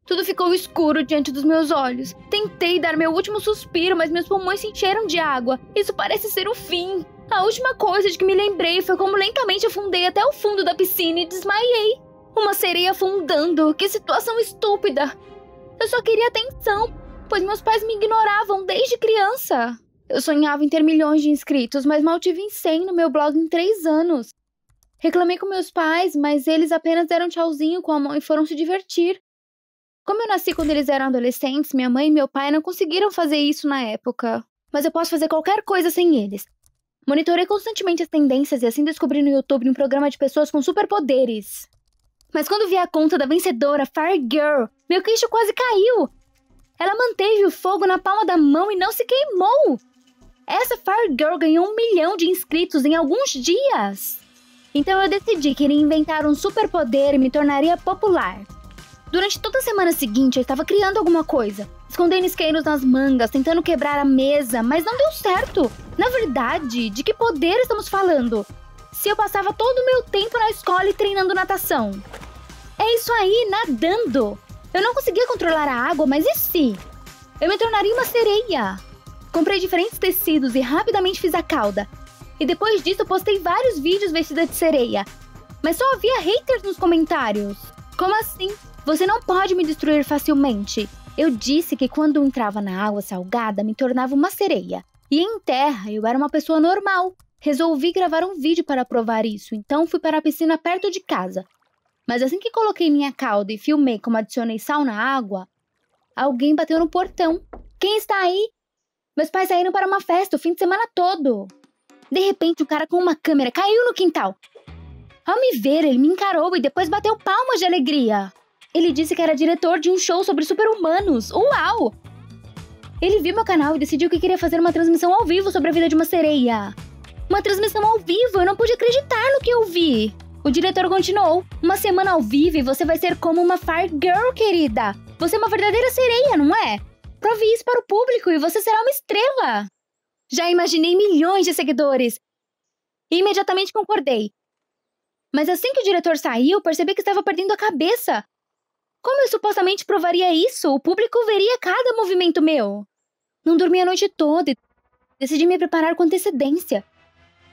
Tudo ficou escuro diante dos meus olhos. Tentei dar meu último suspiro, mas meus pulmões se encheram de água. Isso parece ser o fim. A última coisa de que me lembrei foi como lentamente afundei até o fundo da piscina e desmaiei. Uma sereia afundando. Que situação estúpida. Eu só queria atenção, pois meus pais me ignoravam desde criança. Eu sonhava em ter milhões de inscritos, mas mal tive 100 no meu blog em 3 anos. Reclamei com meus pais, mas eles apenas deram tchauzinho com a mão e foram se divertir. Como eu nasci quando eles eram adolescentes, minha mãe e meu pai não conseguiram fazer isso na época. Mas eu posso fazer qualquer coisa sem eles. Monitorei constantemente as tendências e assim descobri no YouTube um programa de pessoas com superpoderes. Mas quando vi a conta da vencedora, Fire Girl, meu queixo quase caiu. Ela manteve o fogo na palma da mão e não se queimou. Essa Fire Girl ganhou 1 milhão de inscritos em alguns dias. Então eu decidi que iria inventar um superpoder e me tornaria popular. Durante toda a semana seguinte, eu estava criando alguma coisa. Escondendo isqueiros nas mangas, tentando quebrar a mesa, mas não deu certo. Na verdade, de que poder estamos falando? Se eu passava todo o meu tempo na escola e treinando natação. É isso aí, nadando. Eu não conseguia controlar a água, mas e se? Eu me tornaria uma sereia. Comprei diferentes tecidos e rapidamente fiz a cauda. E depois disso, postei vários vídeos vestida de sereia. Mas só havia haters nos comentários. Como assim? Você não pode me destruir facilmente. Eu disse que quando entrava na água salgada, me tornava uma sereia. E em terra, eu era uma pessoa normal. Resolvi gravar um vídeo para provar isso, então fui para a piscina perto de casa. Mas assim que coloquei minha cauda e filmei como adicionei sal na água, alguém bateu no portão. Quem está aí? Meus pais saíram para uma festa o fim de semana todo. De repente, o cara com uma câmera caiu no quintal. Ao me ver, ele me encarou e depois bateu palmas de alegria. Ele disse que era diretor de um show sobre super-humanos. Uau! Ele viu meu canal e decidiu que queria fazer uma transmissão ao vivo sobre a vida de uma sereia. Uma transmissão ao vivo? Eu não pude acreditar no que eu vi. O diretor continuou. Uma semana ao vivo e você vai ser como uma Fire Girl, querida. Você é uma verdadeira sereia, não é? Prove isso para o público e você será uma estrela. Já imaginei milhões de seguidores. E imediatamente concordei. Mas assim que o diretor saiu, percebi que estava perdendo a cabeça. Como eu supostamente provaria isso? O público veria cada movimento meu. Não dormi a noite toda e decidi me preparar com antecedência.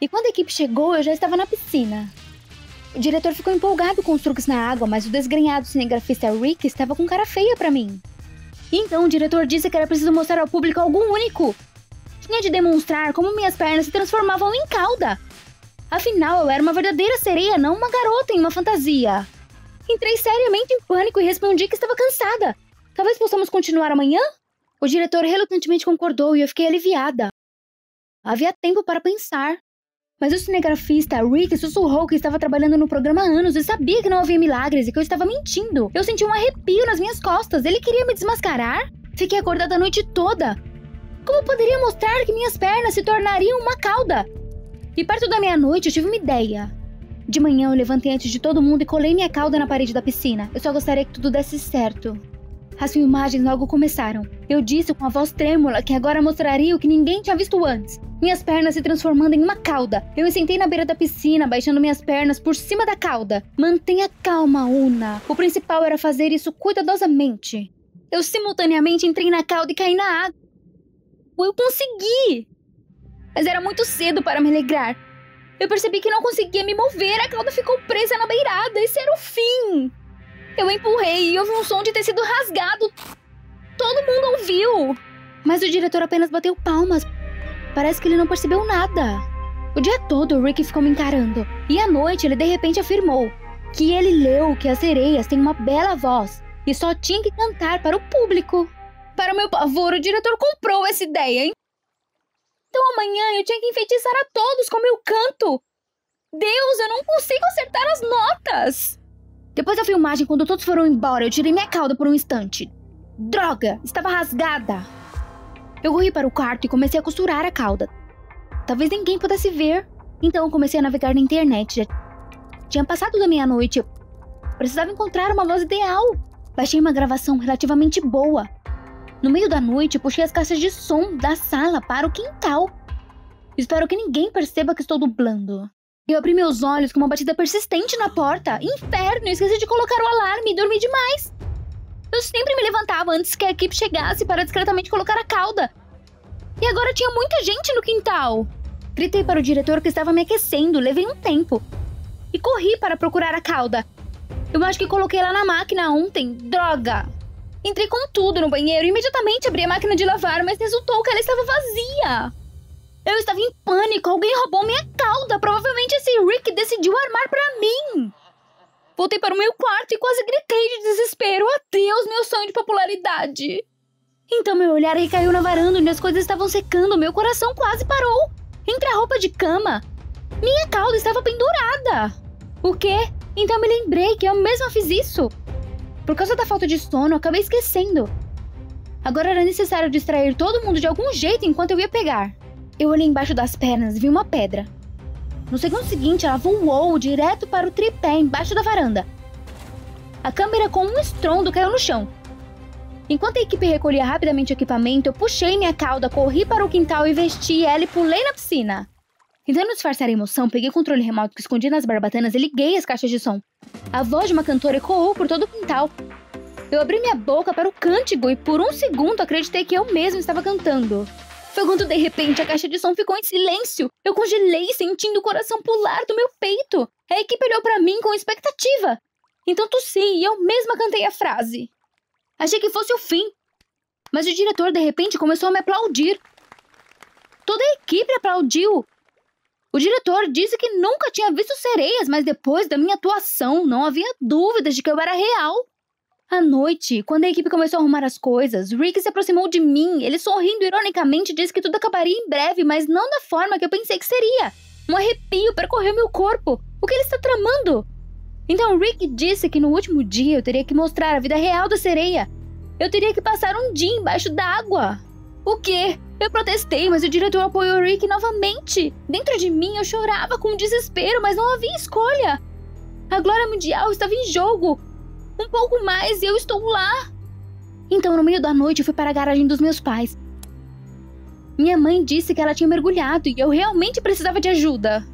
E quando a equipe chegou, eu já estava na piscina. O diretor ficou empolgado com os truques na água, mas o desgrenhado cinegrafista Rick estava com cara feia pra mim. Então o diretor disse que era preciso mostrar ao público algo único. Tinha de demonstrar como minhas pernas se transformavam em cauda. Afinal, eu era uma verdadeira sereia, não uma garota em uma fantasia. Entrei seriamente em pânico e respondi que estava cansada. Talvez possamos continuar amanhã? O diretor relutantemente concordou e eu fiquei aliviada. Havia tempo para pensar. Mas o cinegrafista Rick sussurrou que estava trabalhando no programa há anos e sabia que não havia milagres e que eu estava mentindo. Eu senti um arrepio nas minhas costas. Ele queria me desmascarar? Fiquei acordada a noite toda. Como poderia mostrar que minhas pernas se tornariam uma cauda? E perto da meia-noite eu tive uma ideia. De manhã eu levantei antes de todo mundo e colei minha cauda na parede da piscina. Eu só gostaria que tudo desse certo. As filmagens logo começaram. Eu disse com a voz trêmula que agora mostraria o que ninguém tinha visto antes. Minhas pernas se transformando em uma cauda. Eu me sentei na beira da piscina, baixando minhas pernas por cima da cauda. Mantenha calma, Una. O principal era fazer isso cuidadosamente. Eu simultaneamente entrei na cauda e caí na água. Eu consegui! Mas era muito cedo para me alegrar. Eu percebi que não conseguia me mover, a cauda ficou presa na beirada. Esse era o fim. Eu empurrei e houve um som de tecido rasgado. Todo mundo ouviu. Mas o diretor apenas bateu palmas. Parece que ele não percebeu nada. O dia todo o Rick ficou me encarando. E à noite ele de repente afirmou que ele leu que as sereias têm uma bela voz e só tinha que cantar para o público. Para o meu pavor, o diretor comprou essa ideia, hein? Então amanhã eu tinha que enfeitiçar a todos com meu canto. Deus, eu não consigo acertar as notas. Depois da filmagem, quando todos foram embora, eu tirei minha cauda por um instante. Droga, estava rasgada. Eu corri para o quarto e comecei a costurar a cauda. Talvez ninguém pudesse ver. Então eu comecei a navegar na internet. Já tinha passado da meia-noite. Eu precisava encontrar uma voz ideal. Baixei uma gravação relativamente boa. No meio da noite, puxei as caixas de som da sala para o quintal. Espero que ninguém perceba que estou dublando. Eu abri meus olhos com uma batida persistente na porta. Inferno, esqueci de colocar o alarme e dormi demais. Eu sempre me levantava antes que a equipe chegasse para discretamente colocar a cauda. E agora tinha muita gente no quintal. Gritei para o diretor que estava me aquecendo, levei um tempo. E corri para procurar a cauda. Eu acho que coloquei lá na máquina ontem. Droga! Entrei com tudo no banheiro e imediatamente abri a máquina de lavar, mas resultou que ela estava vazia. Eu estava em pânico, alguém roubou minha cauda. Provavelmente esse Rick decidiu armar para mim. Voltei para o meu quarto e quase gritei de desespero. Adeus, meu sonho de popularidade. Então meu olhar recaiu na varanda onde as coisas estavam secando. Meu coração quase parou. Entre a roupa de cama, minha cauda estava pendurada. O quê? Então me lembrei que eu mesma fiz isso. Por causa da falta de sono, eu acabei esquecendo. Agora era necessário distrair todo mundo de algum jeito enquanto eu ia pegar. Eu olhei embaixo das pernas e vi uma pedra. No segundo seguinte, ela voou direto para o tripé embaixo da varanda. A câmera com um estrondo caiu no chão. Enquanto a equipe recolhia rapidamente o equipamento, eu puxei minha cauda, corri para o quintal e vesti ela e pulei na piscina. Tentando disfarçar a emoção, peguei o controle remoto que escondi nas barbatanas e liguei as caixas de som. A voz de uma cantora ecoou por todo o quintal. Eu abri minha boca para o cântico e por um segundo acreditei que eu mesma estava cantando. Foi quando de repente a caixa de som ficou em silêncio. Eu congelei, sentindo o coração pular do meu peito. A equipe olhou para mim com expectativa. Então tossi e eu mesma cantei a frase. Achei que fosse o fim. Mas o diretor de repente começou a me aplaudir. Toda a equipe aplaudiu. O diretor disse que nunca tinha visto sereias, mas depois da minha atuação não havia dúvidas de que eu era real. À noite, quando a equipe começou a arrumar as coisas, Rick se aproximou de mim. Ele sorrindo ironicamente disse que tudo acabaria em breve, mas não da forma que eu pensei que seria. Um arrepio percorreu meu corpo. O que ele está tramando? Então Rick disse que no último dia eu teria que mostrar a vida real da sereia. Eu teria que passar um dia embaixo d'água. O quê? Eu protestei, mas o diretor apoiou Rick novamente. Dentro de mim eu chorava com desespero, mas não havia escolha. A glória mundial estava em jogo. Um pouco mais e eu estou lá. Então, no meio da noite, eu fui para a garagem dos meus pais. Minha mãe disse que ela tinha mergulhado e eu realmente precisava de ajuda.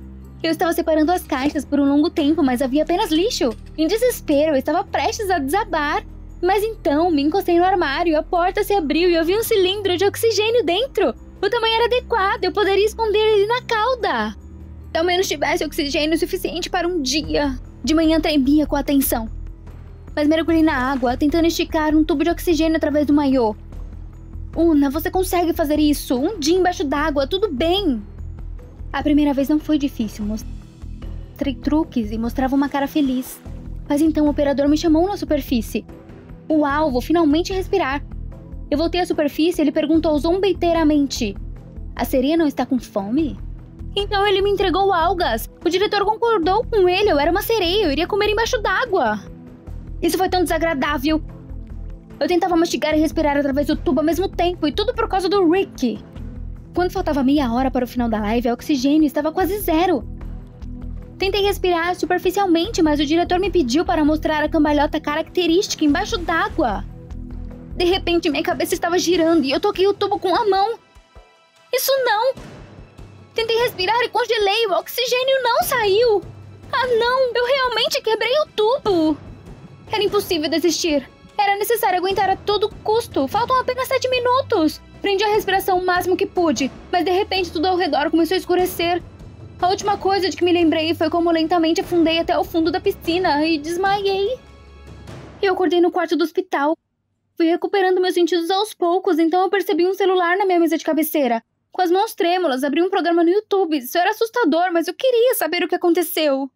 Eu estava separando as caixas por um longo tempo, mas havia apenas lixo. Em desespero, eu estava prestes a desabar. Mas então, me encostei no armário, a porta se abriu e eu vi um cilindro de oxigênio dentro. O tamanho era adequado, eu poderia esconder ele na cauda. Se ao menos tivesse oxigênio suficiente para um dia. De manhã tremia com a tensão. Mas mergulhei na água, tentando esticar um tubo de oxigênio através do maiô. Una, você consegue fazer isso. Um dia embaixo d'água, tudo bem. A primeira vez não foi difícil. Mostrei truques e mostrava uma cara feliz. Mas então o operador me chamou na superfície. Uau, vou finalmente respirar. Eu voltei à superfície e ele perguntou zombeteiramente: a sereia não está com fome? Então ele me entregou algas. O diretor concordou com ele, eu era uma sereia, eu iria comer embaixo d'água. Isso foi tão desagradável. Eu tentava mastigar e respirar através do tubo ao mesmo tempo, e tudo por causa do Rick. Quando faltava meia hora para o final da live, o oxigênio estava quase zero. Tentei respirar superficialmente, mas o diretor me pediu para mostrar a cambalhota característica embaixo d'água. De repente, minha cabeça estava girando e eu toquei o tubo com a mão. Isso não! Tentei respirar e congelei, o oxigênio não saiu. Ah não, eu realmente quebrei o tubo. Era impossível desistir. Era necessário aguentar a todo custo. Faltam apenas 7 minutos. Prendi a respiração o máximo que pude, mas de repente tudo ao redor começou a escurecer. A última coisa de que me lembrei foi como lentamente afundei até o fundo da piscina e desmaiei. Eu acordei no quarto do hospital. Fui recuperando meus sentidos aos poucos, então eu percebi um celular na minha mesa de cabeceira. Com as mãos trêmulas, abri um programa no YouTube. Isso era assustador, mas eu queria saber o que aconteceu.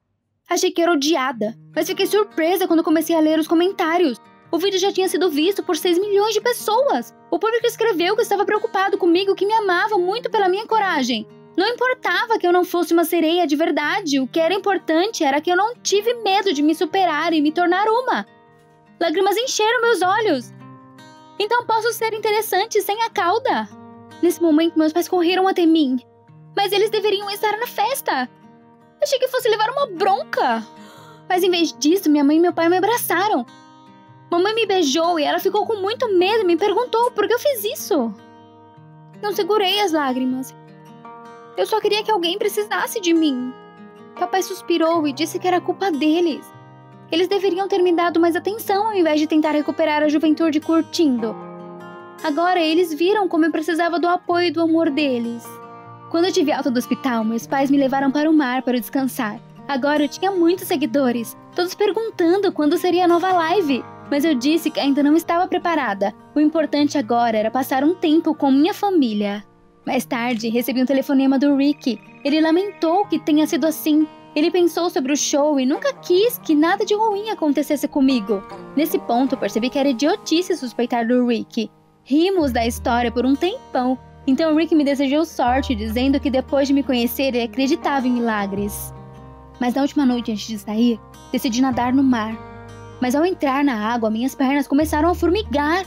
Achei que era odiada, mas fiquei surpresa quando comecei a ler os comentários. O vídeo já tinha sido visto por 6 milhões de pessoas. O público escreveu que estava preocupado comigo, que me amava muito pela minha coragem. Não importava que eu não fosse uma sereia de verdade, o que era importante era que eu não tive medo de me superar e me tornar uma. Lágrimas encheram meus olhos. Então posso ser interessante sem a cauda? Nesse momento, meus pais correram até mim. Mas eles deveriam estar na festa. Achei que fosse levar uma bronca. Mas em vez disso, minha mãe e meu pai me abraçaram. Mamãe me beijou e ela ficou com muito medo e me perguntou por que eu fiz isso. Não segurei as lágrimas. Eu só queria que alguém precisasse de mim. Papai suspirou e disse que era culpa deles. Eles deveriam ter me dado mais atenção ao invés de tentar recuperar a juventude curtindo. Agora eles viram como eu precisava do apoio e do amor deles. Quando eu tive alta do hospital, meus pais me levaram para o mar para descansar. Agora eu tinha muitos seguidores, todos perguntando quando seria a nova live. Mas eu disse que ainda não estava preparada. O importante agora era passar um tempo com minha família. Mais tarde, recebi um telefonema do Rick. Ele lamentou que tenha sido assim. Ele pensou sobre o show e nunca quis que nada de ruim acontecesse comigo. Nesse ponto, percebi que era idiotice suspeitar do Rick. Rimos da história por um tempão. Então o Rick me desejou sorte, dizendo que depois de me conhecer, ele acreditava em milagres. Mas na última noite, antes de sair, decidi nadar no mar. Mas ao entrar na água, minhas pernas começaram a formigar.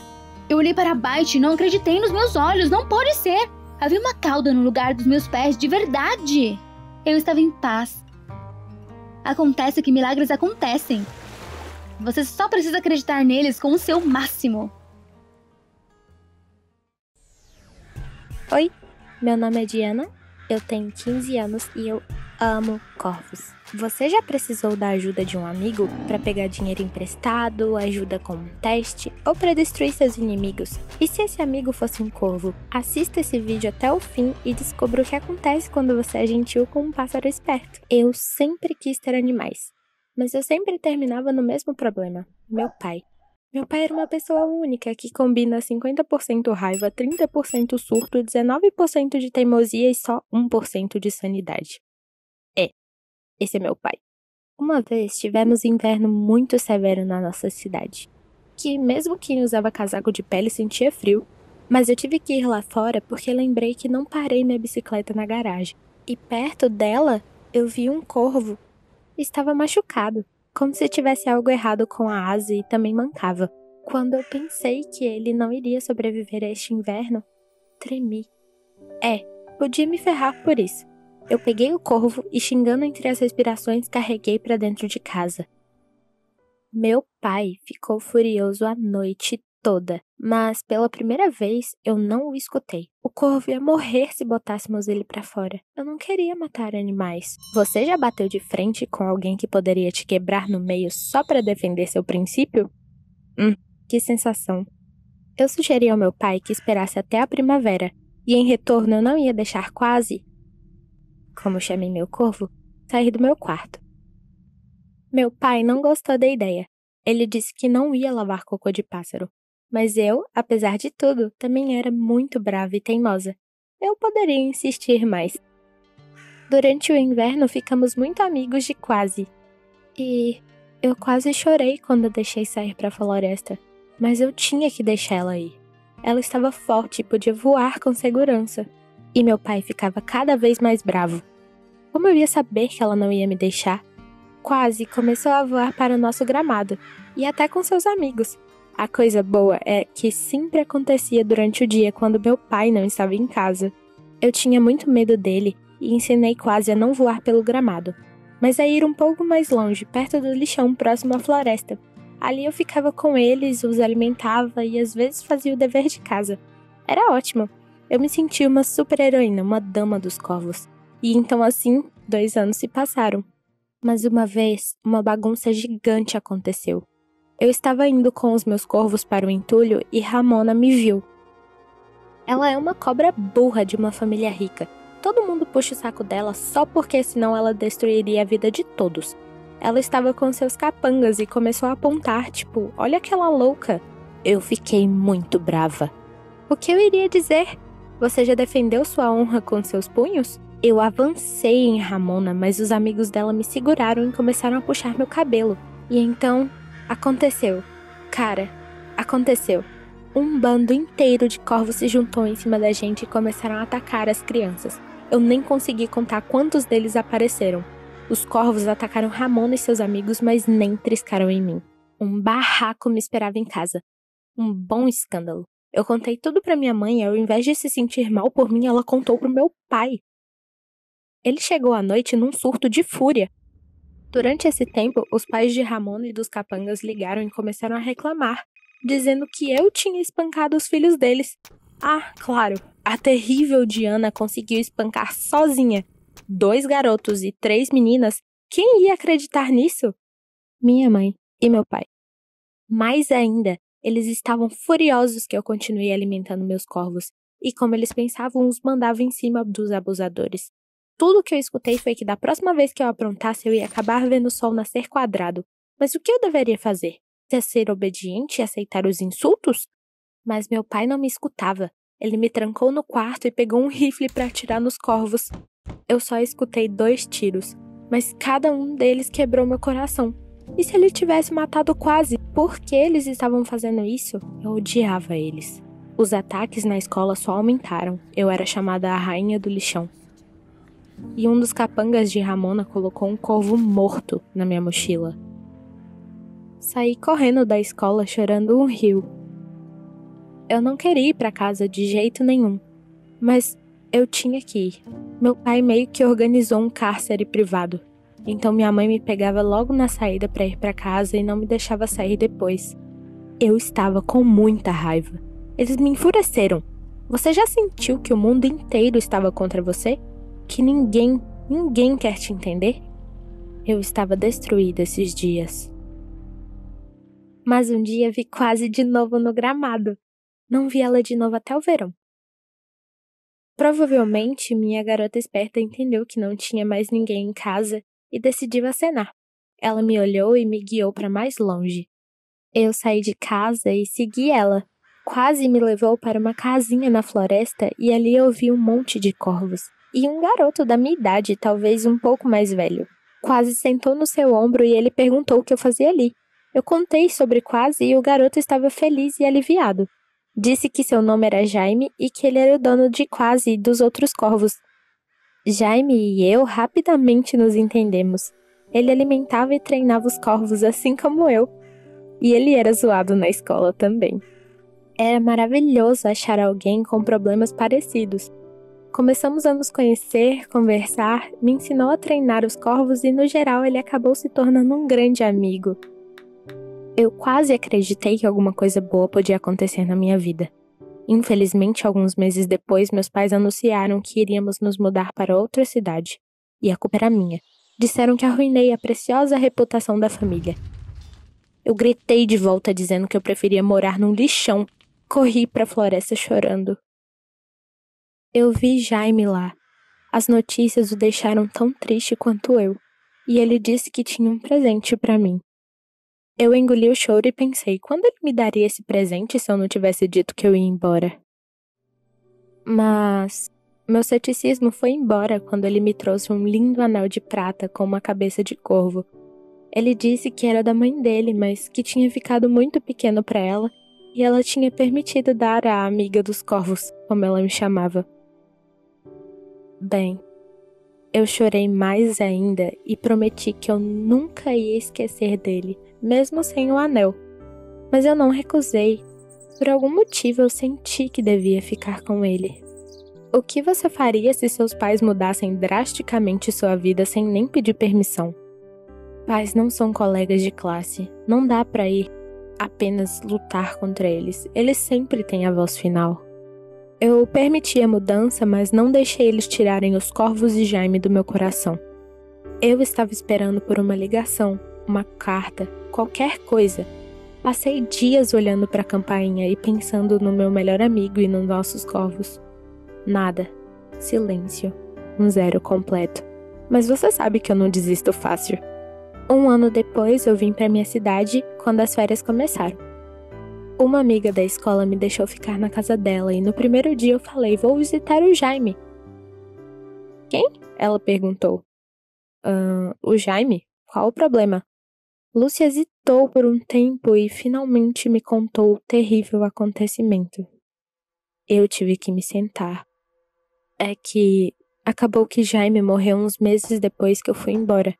Eu olhei para baixo e não acreditei nos meus olhos. Não pode ser! Havia uma cauda no lugar dos meus pés, de verdade! Eu estava em paz. Acontece que milagres acontecem. Você só precisa acreditar neles com o seu máximo. Oi, meu nome é Diana, eu tenho 15 anos e eu amo corvos. Você já precisou da ajuda de um amigo para pegar dinheiro emprestado, ajuda com um teste ou para destruir seus inimigos? E se esse amigo fosse um corvo? Assista esse vídeo até o fim e descubra o que acontece quando você é gentil com um pássaro esperto. Eu sempre quis ter animais, mas eu sempre terminava no mesmo problema: meu pai. Meu pai era uma pessoa única que combina 50% raiva, 30% surto, 19% de teimosia e só 1% de sanidade. Esse é meu pai. Uma vez tivemos um inverno muito severo na nossa cidade, que mesmo quem usava casaco de pele sentia frio, mas eu tive que ir lá fora porque lembrei que não parei minha bicicleta na garagem. E perto dela, eu vi um corvo. Estava machucado, como se tivesse algo errado com a asa e também mancava. Quando eu pensei que ele não iria sobreviver a este inverno, tremi. Podia me ferrar por isso. Eu peguei o corvo e, xingando entre as respirações, carreguei para dentro de casa. Meu pai ficou furioso a noite toda, mas pela primeira vez eu não o escutei. O corvo ia morrer se botássemos ele para fora. Eu não queria matar animais. Você já bateu de frente com alguém que poderia te quebrar no meio só para defender seu princípio? Que sensação. Eu sugeri ao meu pai que esperasse até a primavera, e em retorno eu não ia deixar Quase, como chamei meu corvo, sair do meu quarto. Meu pai não gostou da ideia. Ele disse que não ia lavar cocô de pássaro. Mas eu, apesar de tudo, também era muito brava e teimosa. Eu poderia insistir mais. Durante o inverno ficamos muito amigos de Quase. E eu quase chorei quando a deixei sair para a floresta. Mas eu tinha que deixar ela ir. Ela estava forte e podia voar com segurança. E meu pai ficava cada vez mais bravo. Como eu ia saber que ela não ia me deixar? Quase começou a voar para o nosso gramado, e até com seus amigos. A coisa boa é que sempre acontecia durante o dia quando meu pai não estava em casa. Eu tinha muito medo dele e ensinei Quase a não voar pelo gramado, mas a ir um pouco mais longe, perto do lixão próximo à floresta. Ali eu ficava com eles, os alimentava e às vezes fazia o dever de casa. Era ótimo. Eu me sentia uma super-heroína, uma dama dos corvos. E então assim, 2 anos se passaram. Mas uma vez, uma bagunça gigante aconteceu. Eu estava indo com os meus corvos para o entulho e Ramona me viu. Ela é uma cobra burra de uma família rica. Todo mundo puxa o saco dela só porque senão ela destruiria a vida de todos. Ela estava com seus capangas e começou a apontar, tipo, olha aquela louca. Eu fiquei muito brava. O que eu iria dizer? Você já defendeu sua honra com seus punhos? Eu avancei em Ramona, mas os amigos dela me seguraram e começaram a puxar meu cabelo. E então, aconteceu. Cara, aconteceu. Um bando inteiro de corvos se juntou em cima da gente e começaram a atacar as crianças. Eu nem consegui contar quantos deles apareceram. Os corvos atacaram Ramona e seus amigos, mas nem triscaram em mim. Um barraco me esperava em casa. Um bom escândalo. Eu contei tudo pra minha mãe e ao invés de se sentir mal por mim, ela contou pro meu pai. Ele chegou à noite num surto de fúria. Durante esse tempo, os pais de Ramona e dos capangas ligaram e começaram a reclamar, dizendo que eu tinha espancado os filhos deles. Ah, claro, a terrível Diana conseguiu espancar sozinha 2 garotos e 3 meninas. Quem ia acreditar nisso? minha mãe e meu pai. Mais ainda, eles estavam furiosos que eu continuei alimentando meus corvos, e como eles pensavam, os mandava em cima dos abusadores. Tudo que eu escutei foi que da próxima vez que eu aprontasse, eu ia acabar vendo o sol nascer quadrado. Mas o que eu deveria fazer? Ser obediente e aceitar os insultos? Mas meu pai não me escutava. Ele me trancou no quarto e pegou um rifle para atirar nos corvos. Eu só escutei 2 tiros, mas cada um deles quebrou meu coração. E se ele tivesse matado Quase? Por que eles estavam fazendo isso? Eu odiava eles. Os ataques na escola só aumentaram. Eu era chamada a rainha do lixão. E um dos capangas de Ramona colocou um corvo morto na minha mochila. Saí correndo da escola chorando um rio. Eu não queria ir para casa de jeito nenhum, mas eu tinha que ir. Meu pai meio que organizou um cárcere privado, então minha mãe me pegava logo na saída para ir para casa e não me deixava sair depois. Eu estava com muita raiva. Eles me enfureceram. Você já sentiu que o mundo inteiro estava contra você? Que ninguém quer te entender? Eu estava destruída esses dias. Mas um dia vi Quase de novo no gramado. Não vi ela de novo até o verão. Provavelmente, minha garota esperta entendeu que não tinha mais ninguém em casa e decidiu acenar. Ela me olhou e me guiou para mais longe. Eu saí de casa e segui ela. Quase me levou para uma casinha na floresta e ali eu vi um monte de corvos. E um garoto da minha idade, talvez um pouco mais velho. Quase sentou no seu ombro e ele perguntou o que eu fazia ali. Eu contei sobre Quase e o garoto estava feliz e aliviado. Disse que seu nome era Jaime e que ele era o dono de Quase e dos outros corvos. Jaime e eu rapidamente nos entendemos. Ele alimentava e treinava os corvos assim como eu. E ele era zoado na escola também. Era maravilhoso achar alguém com problemas parecidos. Começamos a nos conhecer, conversar, me ensinou a treinar os corvos e no geral ele acabou se tornando um grande amigo. Eu quase acreditei que alguma coisa boa podia acontecer na minha vida. Infelizmente, alguns meses depois, meus pais anunciaram que iríamos nos mudar para outra cidade. E a culpa era minha. Disseram que arruinei a preciosa reputação da família. Eu gritei de volta dizendo que eu preferia morar num lixão. Corri para a floresta chorando. Eu vi Jaime lá. As notícias o deixaram tão triste quanto eu. E ele disse que tinha um presente para mim. Eu engoli o choro e pensei, quando ele me daria esse presente se eu não tivesse dito que eu ia embora? Mas meu ceticismo foi embora quando ele me trouxe um lindo anel de prata com uma cabeça de corvo. Ele disse que era da mãe dele, mas que tinha ficado muito pequeno para ela e ela tinha permitido dar à amiga dos corvos, como ela me chamava. Bem, eu chorei mais ainda e prometi que eu nunca ia esquecer dele, mesmo sem o anel. Mas eu não recusei. Por algum motivo eu senti que devia ficar com ele. O que você faria se seus pais mudassem drasticamente sua vida sem nem pedir permissão? Pais não são colegas de classe. Não dá pra ir apenas lutar contra eles. Eles sempre têm a voz final. Eu permiti a mudança, mas não deixei eles tirarem os corvos e Jaime do meu coração. Eu estava esperando por uma ligação, uma carta, qualquer coisa. Passei dias olhando para a campainha e pensando no meu melhor amigo e nos nossos corvos. Nada. Silêncio. Um zero completo. Mas você sabe que eu não desisto fácil. 1 ano depois eu vim para minha cidade quando as férias começaram. Uma amiga da escola me deixou ficar na casa dela e no primeiro dia eu falei, vou visitar o Jaime. Quem? Ela perguntou. O Jaime? Qual o problema? Lúcia hesitou por um tempo e finalmente me contou o terrível acontecimento. Eu tive que me sentar. É que acabou que Jaime morreu uns meses depois que eu fui embora.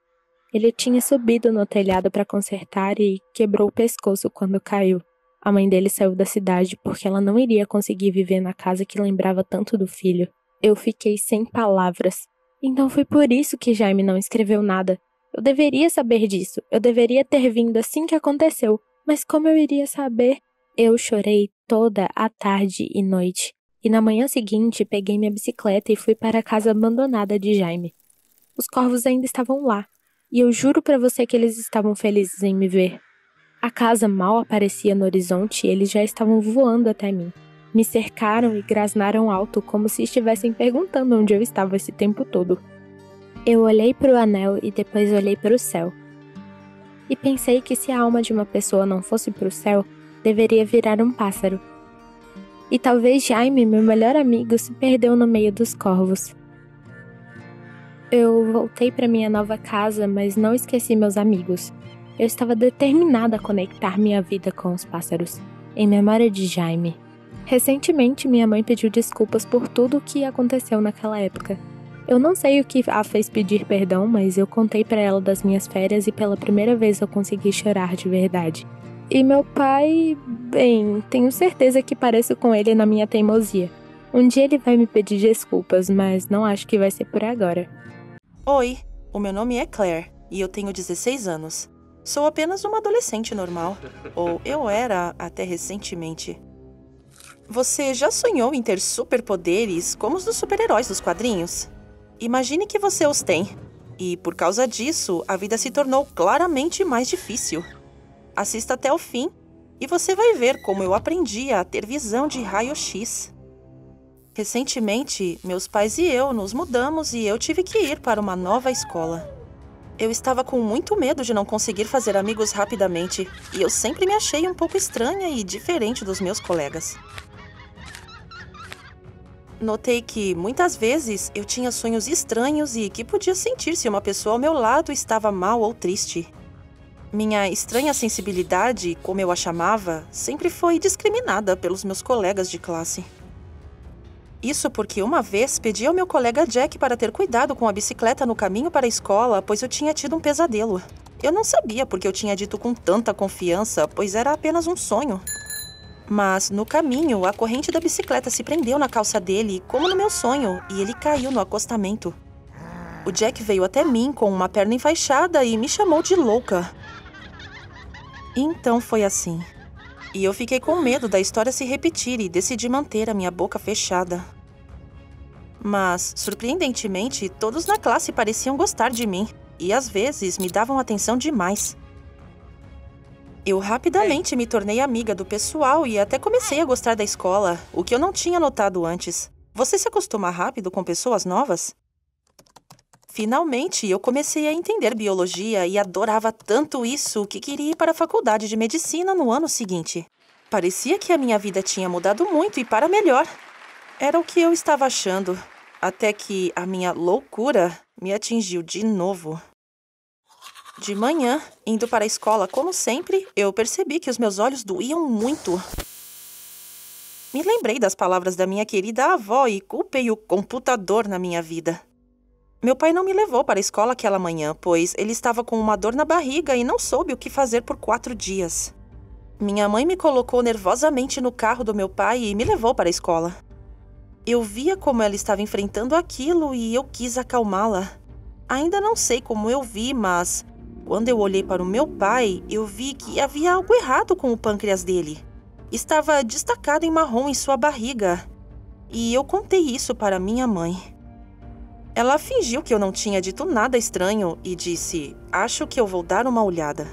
Ele tinha subido no telhado para consertar e quebrou o pescoço quando caiu. A mãe dele saiu da cidade porque ela não iria conseguir viver na casa que lembrava tanto do filho. Eu fiquei sem palavras. Então foi por isso que Jaime não escreveu nada. Eu deveria saber disso. Eu deveria ter vindo assim que aconteceu. Mas como eu iria saber? Eu chorei toda a tarde e noite. E na manhã seguinte peguei minha bicicleta e fui para a casa abandonada de Jaime. Os corvos ainda estavam lá. e eu juro pra você que eles estavam felizes em me ver. A casa mal aparecia no horizonte e eles já estavam voando até mim. Me cercaram e grasnaram alto como se estivessem perguntando onde eu estava esse tempo todo. Eu olhei para o anel e depois olhei para o céu. E pensei que se a alma de uma pessoa não fosse para o céu, deveria virar um pássaro. E talvez Jaime, meu melhor amigo, se perdeu no meio dos corvos. Eu voltei para minha nova casa, mas não esqueci meus amigos. Eu estava determinada a conectar minha vida com os pássaros, em memória de Jaime. Recentemente, minha mãe pediu desculpas por tudo o que aconteceu naquela época. Eu não sei o que a fez pedir perdão, mas eu contei pra ela das minhas férias e pela primeira vez eu consegui chorar de verdade. E meu pai, bem, tenho certeza que pareço com ele na minha teimosia. Um dia ele vai me pedir desculpas, mas não acho que vai ser por agora. Oi, o meu nome é Claire e eu tenho 16 anos. Sou apenas uma adolescente normal. Ou eu era até recentemente. Você já sonhou em ter superpoderes como os dos super-heróis dos quadrinhos? Imagine que você os tem. E por causa disso, a vida se tornou claramente mais difícil. Assista até o fim e você vai ver como eu aprendi a ter visão de raio-x. Recentemente, meus pais e eu nos mudamos e eu tive que ir para uma nova escola. Eu estava com muito medo de não conseguir fazer amigos rapidamente, e eu sempre me achei um pouco estranha e diferente dos meus colegas. Notei que, muitas vezes, eu tinha sonhos estranhos e que podia sentir se uma pessoa ao meu lado estava mal ou triste. Minha estranha sensibilidade, como eu a chamava, sempre foi discriminada pelos meus colegas de classe. Isso porque uma vez pedi ao meu colega Jack para ter cuidado com a bicicleta no caminho para a escola, pois eu tinha tido um pesadelo. Eu não sabia porque eu tinha dito com tanta confiança, pois era apenas um sonho. Mas, no caminho, a corrente da bicicleta se prendeu na calça dele, como no meu sonho, e ele caiu no acostamento. O Jack veio até mim com uma perna enfaixada e me chamou de louca. Então foi assim. E eu fiquei com medo da história se repetir e decidi manter a minha boca fechada. Mas, surpreendentemente, todos na classe pareciam gostar de mim e às vezes me davam atenção demais. Eu rapidamente me tornei amiga do pessoal e até comecei a gostar da escola, o que eu não tinha notado antes. Você se acostuma rápido com pessoas novas? Finalmente, eu comecei a entender biologia e adorava tanto isso que queria ir para a faculdade de medicina no ano seguinte. Parecia que a minha vida tinha mudado muito e para melhor. Era o que eu estava achando, até que a minha loucura me atingiu de novo. De manhã, indo para a escola como sempre, eu percebi que os meus olhos doíam muito. Me lembrei das palavras da minha querida avó e culpei o computador na minha vida. Meu pai não me levou para a escola aquela manhã, pois ele estava com uma dor na barriga e não soube o que fazer por 4 dias. Minha mãe me colocou nervosamente no carro do meu pai e me levou para a escola. Eu via como ela estava enfrentando aquilo e eu quis acalmá-la. Ainda não sei como eu vi, mas quando eu olhei para o meu pai, eu vi que havia algo errado com o pâncreas dele. Estava destacado em marrom em sua barriga. E eu contei isso para minha mãe. Ela fingiu que eu não tinha dito nada estranho e disse: "Acho que eu vou dar uma olhada."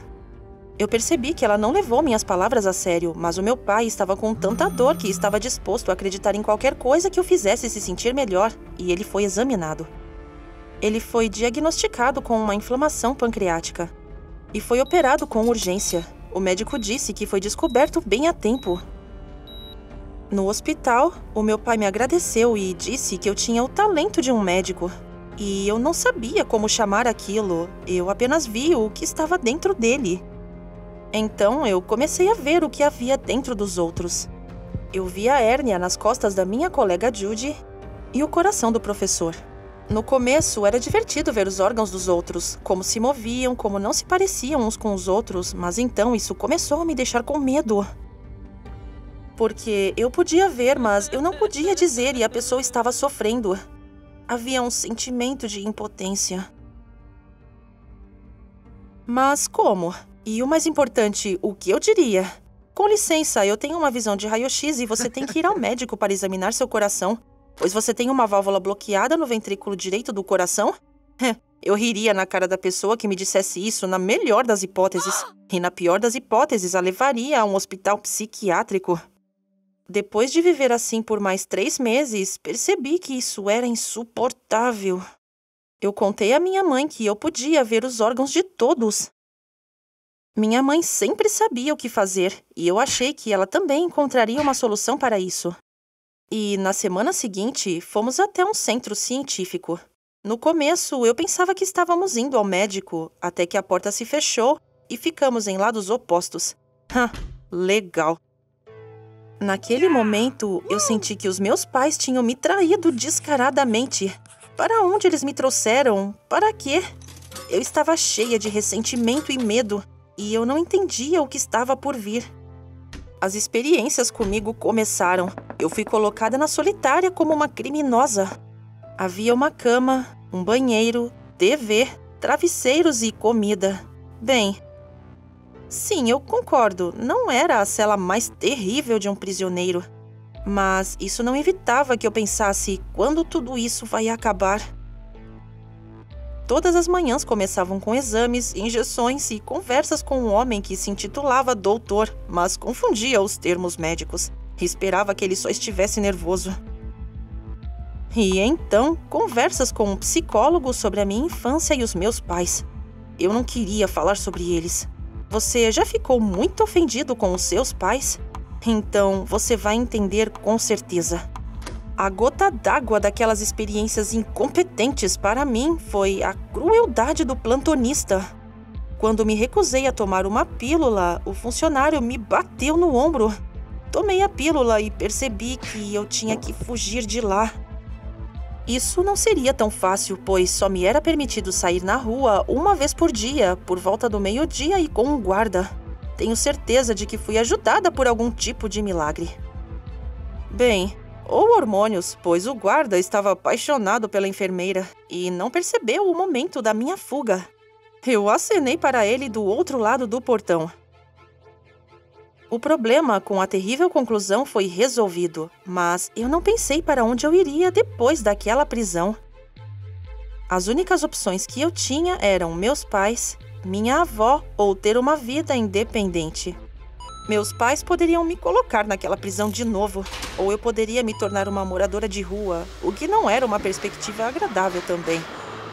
Eu percebi que ela não levou minhas palavras a sério, mas o meu pai estava com tanta dor que estava disposto a acreditar em qualquer coisa que o fizesse se sentir melhor, e ele foi examinado. Ele foi diagnosticado com uma inflamação pancreática e foi operado com urgência. O médico disse que foi descoberto bem a tempo. No hospital, o meu pai me agradeceu e disse que eu tinha o talento de um médico. E eu não sabia como chamar aquilo, eu apenas vi o que estava dentro dele. Então eu comecei a ver o que havia dentro dos outros. Eu vi a hérnia nas costas da minha colega Judy e o coração do professor. No começo, era divertido ver os órgãos dos outros, como se moviam, como não se pareciam uns com os outros, mas então isso começou a me deixar com medo. Porque eu podia ver, mas eu não podia dizer e a pessoa estava sofrendo. Havia um sentimento de impotência. Mas como? E o mais importante, o que eu diria? Com licença, eu tenho uma visão de raio-x e você tem que ir ao médico para examinar seu coração, pois você tem uma válvula bloqueada no ventrículo direito do coração? Eu riria na cara da pessoa que me dissesse isso na melhor das hipóteses. E na pior das hipóteses, a levaria a um hospital psiquiátrico. Depois de viver assim por mais 3 meses, percebi que isso era insuportável. Eu contei à minha mãe que eu podia ver os órgãos de todos. Minha mãe sempre sabia o que fazer, e eu achei que ela também encontraria uma solução para isso. E, na semana seguinte, fomos até um centro científico. No começo, eu pensava que estávamos indo ao médico, até que a porta se fechou e ficamos em lados opostos. Legal. Naquele momento, eu senti que os meus pais tinham me traído descaradamente. Para onde eles me trouxeram? Para quê? Eu estava cheia de ressentimento e medo, e eu não entendia o que estava por vir. As experiências comigo começaram. Eu fui colocada na solitária como uma criminosa. Havia uma cama, um banheiro, TV, travesseiros e comida. Bem, sim, eu concordo, não era a cela mais terrível de um prisioneiro. Mas isso não evitava que eu pensasse quando tudo isso vai acabar. Todas as manhãs começavam com exames, injeções e conversas com um homem que se intitulava doutor, mas confundia os termos médicos. Esperava que ele só estivesse nervoso. E então, conversas com um psicólogo sobre a minha infância e os meus pais. Eu não queria falar sobre eles. Você já ficou muito ofendido com os seus pais? Então, você vai entender com certeza. A gota d'água daquelas experiências incompetentes para mim foi a crueldade do plantonista. Quando me recusei a tomar uma pílula, o funcionário me bateu no ombro. Tomei a pílula e percebi que eu tinha que fugir de lá. Isso não seria tão fácil, pois só me era permitido sair na rua uma vez por dia, por volta do meio-dia e com um guarda. Tenho certeza de que fui ajudada por algum tipo de milagre. Bem, ou hormônios, pois o guarda estava apaixonado pela enfermeira e não percebeu o momento da minha fuga. Eu acenei para ele do outro lado do portão. O problema com a terrível conclusão foi resolvido, mas eu não pensei para onde eu iria depois daquela prisão. As únicas opções que eu tinha eram meus pais, minha avó ou ter uma vida independente. Meus pais poderiam me colocar naquela prisão de novo, ou eu poderia me tornar uma moradora de rua, o que não era uma perspectiva agradável também.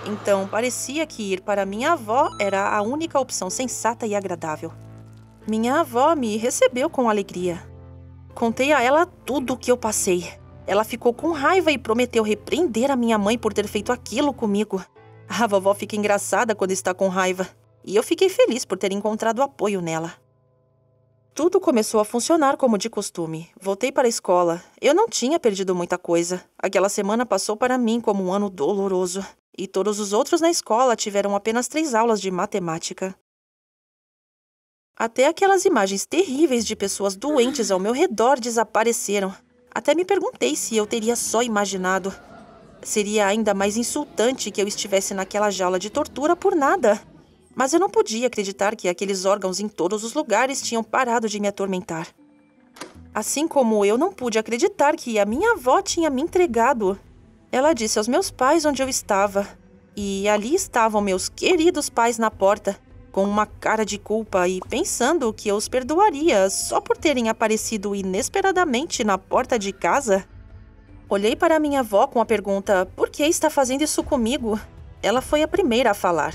Então, parecia que ir para minha avó era a única opção sensata e agradável. Minha avó me recebeu com alegria. Contei a ela tudo o que eu passei. Ela ficou com raiva e prometeu repreender a minha mãe por ter feito aquilo comigo. A vovó fica engraçada quando está com raiva, e eu fiquei feliz por ter encontrado apoio nela. Tudo começou a funcionar como de costume. Voltei para a escola. Eu não tinha perdido muita coisa. Aquela semana passou para mim como um ano doloroso. E todos os outros na escola tiveram apenas 3 aulas de matemática. Até aquelas imagens terríveis de pessoas doentes ao meu redor desapareceram. Até me perguntei se eu teria só imaginado. Seria ainda mais insultante que eu estivesse naquela jaula de tortura por nada. Mas eu não podia acreditar que aqueles órgãos em todos os lugares tinham parado de me atormentar. Assim como eu não pude acreditar que a minha avó tinha me entregado. Ela disse aos meus pais onde eu estava. E ali estavam meus queridos pais na porta, com uma cara de culpa e pensando que eu os perdoaria só por terem aparecido inesperadamente na porta de casa. Olhei para minha avó com a pergunta: por que está fazendo isso comigo? Ela foi a primeira a falar.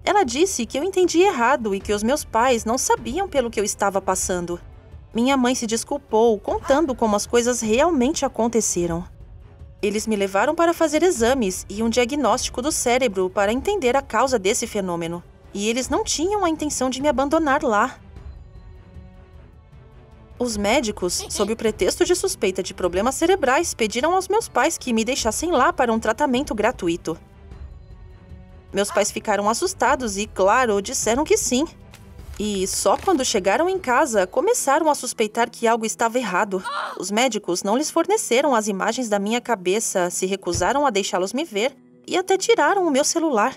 Ela disse que eu entendi errado e que os meus pais não sabiam pelo que eu estava passando. Minha mãe se desculpou, contando como as coisas realmente aconteceram. Eles me levaram para fazer exames e um diagnóstico do cérebro para entender a causa desse fenômeno. E eles não tinham a intenção de me abandonar lá. Os médicos, sob o pretexto de suspeita de problemas cerebrais, pediram aos meus pais que me deixassem lá para um tratamento gratuito. Meus pais ficaram assustados e, claro, disseram que sim. E só quando chegaram em casa, começaram a suspeitar que algo estava errado. Os médicos não lhes forneceram as imagens da minha cabeça, se recusaram a deixá-los me ver e até tiraram o meu celular.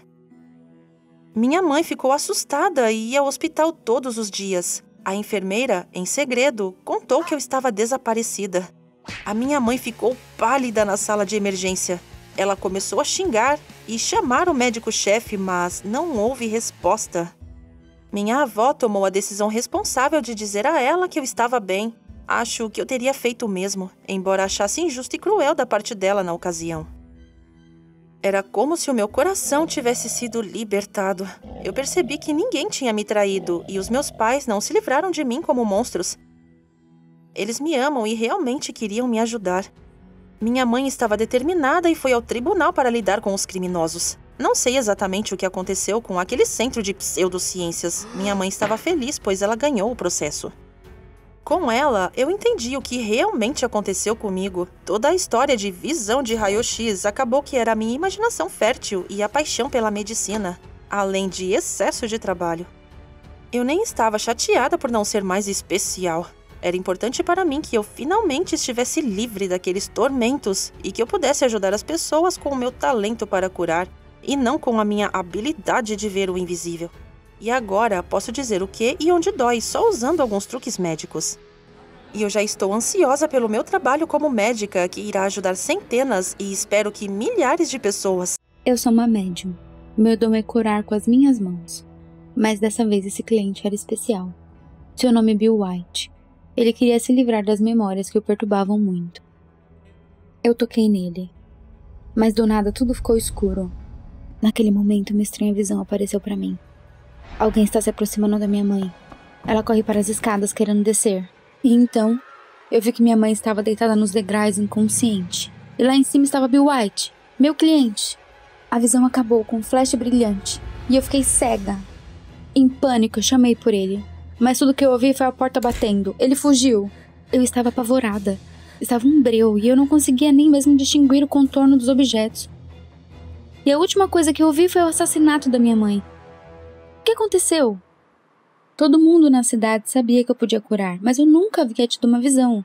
Minha mãe ficou assustada e ia ao hospital todos os dias. A enfermeira, em segredo, contou que eu estava desaparecida. A minha mãe ficou pálida na sala de emergência. Ela começou a xingar e chamar o médico-chefe, mas não houve resposta. Minha avó tomou a decisão responsável de dizer a ela que eu estava bem. Acho que eu teria feito o mesmo, embora achasse injusto e cruel da parte dela na ocasião. Era como se o meu coração tivesse sido libertado. Eu percebi que ninguém tinha me traído e os meus pais não se livraram de mim como monstros. Eles me amam e realmente queriam me ajudar. Minha mãe estava determinada e foi ao tribunal para lidar com os criminosos. Não sei exatamente o que aconteceu com aquele centro de pseudociências. Minha mãe estava feliz, pois ela ganhou o processo. Com ela, eu entendi o que realmente aconteceu comigo. Toda a história de visão de raio-x acabou que era a minha imaginação fértil e a paixão pela medicina, além de excesso de trabalho. Eu nem estava chateada por não ser mais especial. Era importante para mim que eu finalmente estivesse livre daqueles tormentos e que eu pudesse ajudar as pessoas com o meu talento para curar e não com a minha habilidade de ver o invisível. E agora posso dizer o que e onde dói só usando alguns truques médicos. E eu já estou ansiosa pelo meu trabalho como médica, que irá ajudar centenas e espero que milhares de pessoas. Eu sou uma médium. Meu dom é curar com as minhas mãos. Mas dessa vez esse cliente era especial. Seu nome é Bill White. Ele queria se livrar das memórias que o perturbavam muito. Eu toquei nele. Mas do nada tudo ficou escuro. Naquele momento uma estranha visão apareceu para mim. Alguém está se aproximando da minha mãe. Ela corre para as escadas querendo descer. E então, eu vi que minha mãe estava deitada nos degraus inconsciente. E lá em cima estava Bill White, meu cliente. A visão acabou com um flash brilhante. E eu fiquei cega. Em pânico, eu chamei por ele. Mas tudo que eu ouvi foi a porta batendo. Ele fugiu. Eu estava apavorada. Estava um breu e eu não conseguia nem mesmo distinguir o contorno dos objetos. E a última coisa que eu ouvi foi o assassinato da minha mãe. O que aconteceu? Todo mundo na cidade sabia que eu podia curar, mas eu nunca havia tido uma visão.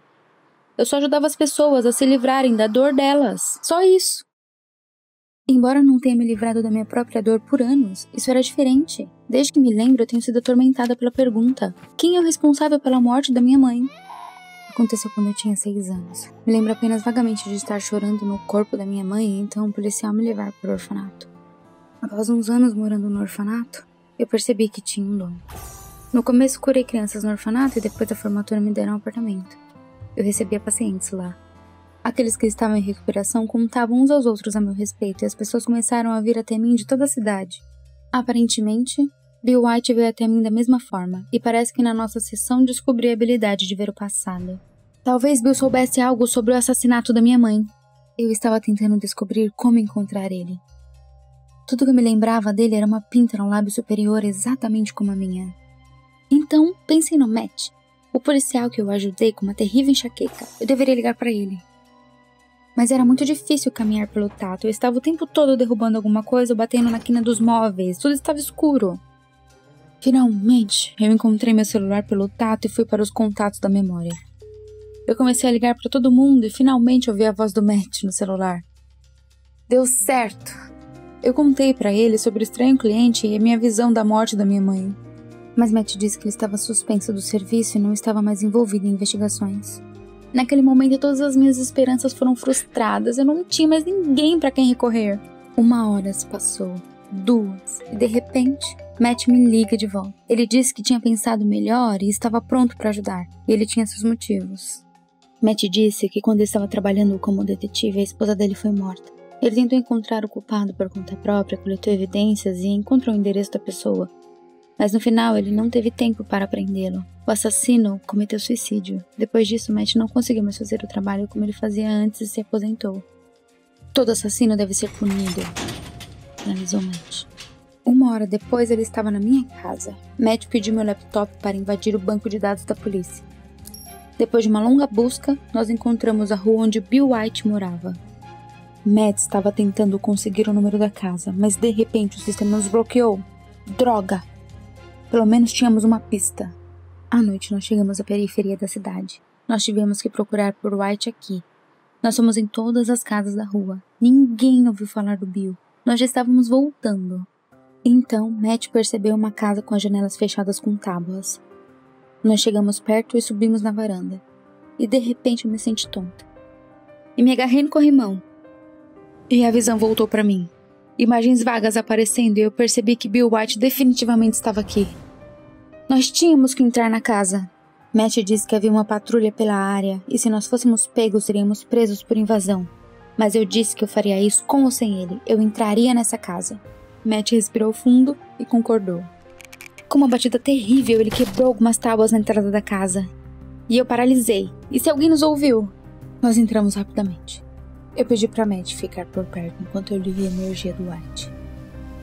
Eu só ajudava as pessoas a se livrarem da dor delas. Só isso. Embora não tenha me livrado da minha própria dor por anos, isso era diferente. Desde que me lembro, eu tenho sido atormentada pela pergunta: quem é o responsável pela morte da minha mãe? Aconteceu quando eu tinha 6 anos. Me lembro apenas vagamente de estar chorando no corpo da minha mãe e então um policial me levar para o orfanato. Após uns anos morando no orfanato, eu percebi que tinha um dom. No começo curei crianças no orfanato e depois da formatura me deram um apartamento. Eu recebia pacientes lá. Aqueles que estavam em recuperação contavam uns aos outros a meu respeito e as pessoas começaram a vir até mim de toda a cidade. Aparentemente, Bill White veio até mim da mesma forma e parece que na nossa sessão descobri a habilidade de ver o passado. Talvez Bill soubesse algo sobre o assassinato da minha mãe. Eu estava tentando descobrir como encontrar ele. Tudo que eu me lembrava dele era uma pinta no lábio superior exatamente como a minha. Então, pensei no Matt, o policial que eu ajudei com uma terrível enxaqueca. Eu deveria ligar para ele. Mas era muito difícil caminhar pelo tato. Eu estava o tempo todo derrubando alguma coisa ou batendo na quina dos móveis. Tudo estava escuro. Finalmente, eu encontrei meu celular pelo tato e fui para os contatos da memória. Eu comecei a ligar para todo mundo e finalmente ouvi a voz do Matt no celular. Deu certo. Eu contei para ele sobre o estranho cliente e a minha visão da morte da minha mãe. Mas Matt disse que ele estava suspenso do serviço e não estava mais envolvido em investigações. Naquele momento, todas as minhas esperanças foram frustradas. Eu não tinha mais ninguém para quem recorrer. 1 hora se passou, 2, e de repente, Matt me liga de volta. Ele disse que tinha pensado melhor e estava pronto para ajudar. E ele tinha seus motivos. Matt disse que quando ele estava trabalhando como detetive, a esposa dele foi morta. Ele tentou encontrar o culpado por conta própria, coletou evidências e encontrou o endereço da pessoa. Mas no final, ele não teve tempo para prendê-lo. O assassino cometeu suicídio. Depois disso, Matt não conseguiu mais fazer o trabalho como ele fazia antes e se aposentou. Todo assassino deve ser punido, analisou Matt. 1 hora depois, ele estava na minha casa. Matt pediu meu laptop para invadir o banco de dados da polícia. Depois de uma longa busca, nós encontramos a rua onde Bill White morava. Matt estava tentando conseguir o número da casa, mas de repente o sistema nos bloqueou. Droga! Pelo menos tínhamos uma pista. À noite nós chegamos à periferia da cidade. Nós tivemos que procurar por White aqui. Nós fomos em todas as casas da rua. Ninguém ouviu falar do Bill. Nós já estávamos voltando. Então, Matt percebeu uma casa com as janelas fechadas com tábuas. Nós chegamos perto e subimos na varanda. E de repente eu me senti tonta. E me agarrei no corrimão. E a visão voltou pra mim. Imagens vagas aparecendo e eu percebi que Bill White definitivamente estava aqui. Nós tínhamos que entrar na casa. Matt disse que havia uma patrulha pela área e se nós fôssemos pegos, seríamos presos por invasão. Mas eu disse que eu faria isso com ou sem ele. Eu entraria nessa casa. Matt respirou fundo e concordou. Com uma batida terrível, ele quebrou algumas tábuas na entrada da casa. E eu paralisei. E se alguém nos ouviu? Nós entramos rapidamente. Eu pedi pra Matt ficar por perto enquanto eu lia a energia do White.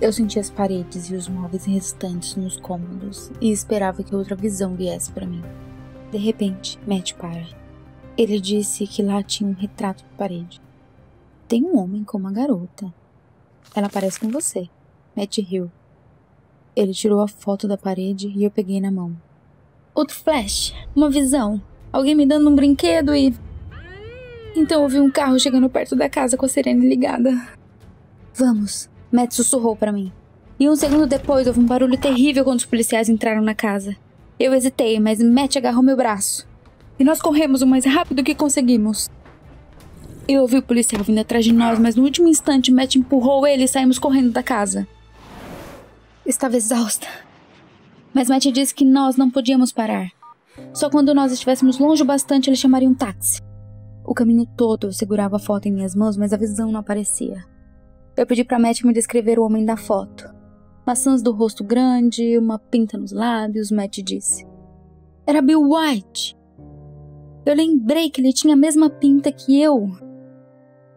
Eu senti as paredes e os móveis restantes nos cômodos e esperava que outra visão viesse pra mim. De repente, Matt para. Ele disse que lá tinha um retrato na parede. Tem um homem com uma garota. Ela parece com você. Matt riu. Ele tirou a foto da parede e eu peguei na mão. Outro flash, uma visão. Alguém me dando um brinquedo e... Então eu vi um carro chegando perto da casa com a sirene ligada. Vamos, Matt sussurrou pra mim. E um segundo depois houve um barulho terrível quando os policiais entraram na casa. Eu hesitei, mas Matt agarrou meu braço. E nós corremos o mais rápido que conseguimos. Eu ouvi o policial vindo atrás de nós, mas no último instante Matt empurrou ele e saímos correndo da casa. Estava exausta. Mas Matt disse que nós não podíamos parar. Só quando nós estivéssemos longe o bastante ele chamaria um táxi. O caminho todo eu segurava a foto em minhas mãos, mas a visão não aparecia. Eu pedi pra Matt me descrever o homem da foto. Maçãs do rosto grande, uma pinta nos lábios, Matt disse. Era Bill White. Eu lembrei que ele tinha a mesma pinta que eu.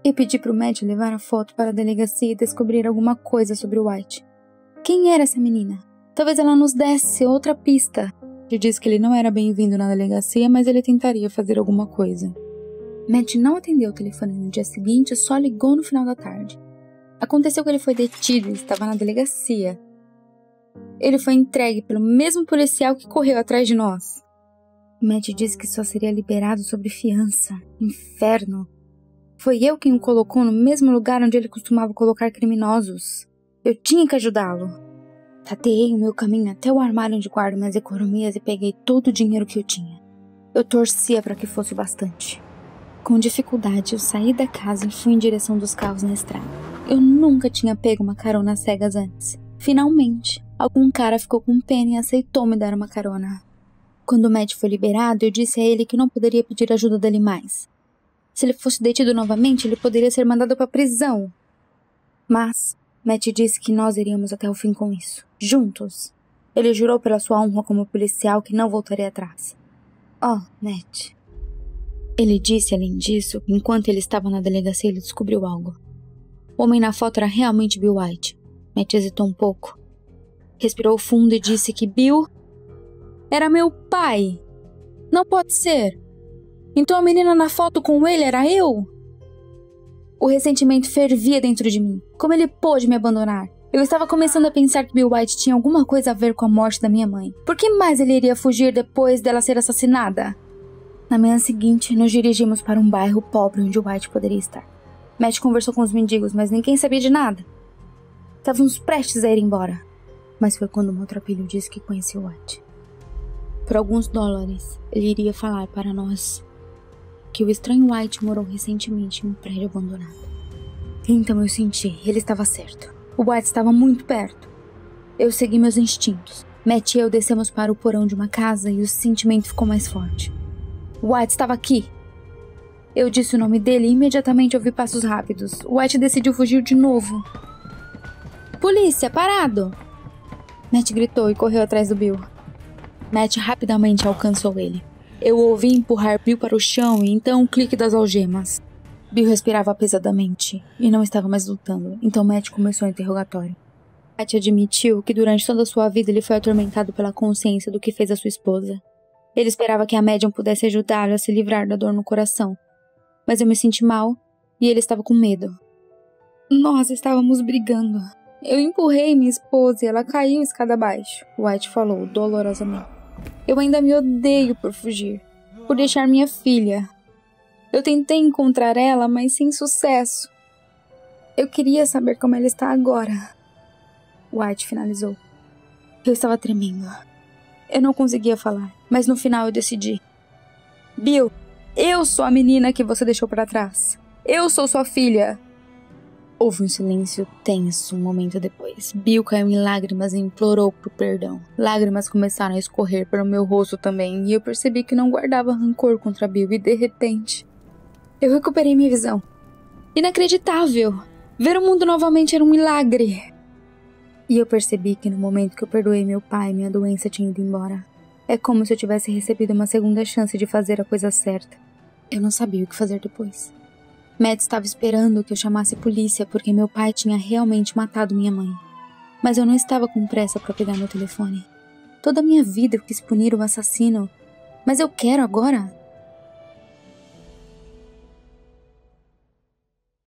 Eu pedi pro Matt levar a foto para a delegacia e descobrir alguma coisa sobre o White. Quem era essa menina? Talvez ela nos desse outra pista. Ele disse que ele não era bem-vindo na delegacia, mas ele tentaria fazer alguma coisa. Matt não atendeu o telefone no dia seguinte e só ligou no final da tarde. Aconteceu que ele foi detido e estava na delegacia. Ele foi entregue pelo mesmo policial que correu atrás de nós. Matt disse que só seria liberado sob fiança. Inferno. Foi eu quem o colocou no mesmo lugar onde ele costumava colocar criminosos. Eu tinha que ajudá-lo. Tateei o meu caminho até o armário onde guardo minhas economias e peguei todo o dinheiro que eu tinha. Eu torcia para que fosse o bastante. Com dificuldade, eu saí da casa e fui em direção dos carros na estrada. Eu nunca tinha pego uma carona às cegas antes. Finalmente, algum cara ficou com pena e aceitou me dar uma carona. Quando o Matt foi liberado, eu disse a ele que não poderia pedir ajuda dele mais. Se ele fosse detido novamente, ele poderia ser mandado para a prisão. Mas Matt disse que nós iríamos até o fim com isso, juntos. Ele jurou pela sua honra como policial que não voltaria atrás. Oh, Matt. Ele disse, além disso, que enquanto ele estava na delegacia, ele descobriu algo. O homem na foto era realmente Bill White. Matt hesitou um pouco. Respirou fundo e disse que Bill era meu pai. Não pode ser. Então a menina na foto com ele era eu? O ressentimento fervia dentro de mim. Como ele pôde me abandonar? Eu estava começando a pensar que Bill White tinha alguma coisa a ver com a morte da minha mãe. Por que mais ele iria fugir depois dela ser assassinada? Na manhã seguinte, nos dirigimos para um bairro pobre onde o White poderia estar. Matt conversou com os mendigos, mas ninguém sabia de nada. Estávamos prestes a ir embora. Mas foi quando o maltrapilho disse que conhecia o White. Por alguns dólares, ele iria falar para nós que o estranho White morou recentemente em um prédio abandonado. Então eu senti, ele estava certo. O White estava muito perto. Eu segui meus instintos. Matt e eu descemos para o porão de uma casa e o sentimento ficou mais forte. O White estava aqui. Eu disse o nome dele e imediatamente ouvi passos rápidos. O White decidiu fugir de novo. Polícia, parado! Matt gritou e correu atrás do Bill. Matt rapidamente alcançou ele. Eu ouvi empurrar Bill para o chão e então o clique das algemas. Bill respirava pesadamente e não estava mais lutando, então Matt começou o interrogatório. Matt admitiu que durante toda a sua vida ele foi atormentado pela consciência do que fez a sua esposa. Ele esperava que a médium pudesse ajudá-lo a se livrar da dor no coração. Mas eu me senti mal e ele estava com medo. Nós estávamos brigando. Eu empurrei minha esposa e ela caiu escada abaixo, White falou dolorosamente. Eu ainda me odeio por fugir, por deixar minha filha. Eu tentei encontrar ela, mas sem sucesso. Eu queria saber como ela está agora. White finalizou. Eu estava tremendo. Eu não conseguia falar, mas no final eu decidi. Bill, eu sou a menina que você deixou para trás. Eu sou sua filha. Houve um silêncio tenso um momento depois. Bill caiu em lágrimas e implorou por perdão. Lágrimas começaram a escorrer pelo meu rosto também, e eu percebi que não guardava rancor contra Bill, e de repente, eu recuperei minha visão. Inacreditável! Ver o mundo novamente era um milagre! E eu percebi que no momento que eu perdoei meu pai, minha doença tinha ido embora. É como se eu tivesse recebido uma segunda chance de fazer a coisa certa. Eu não sabia o que fazer depois. Matt estava esperando que eu chamasse a polícia porque meu pai tinha realmente matado minha mãe. Mas eu não estava com pressa para pegar meu telefone. Toda a minha vida eu quis punir o assassino. Mas eu quero agora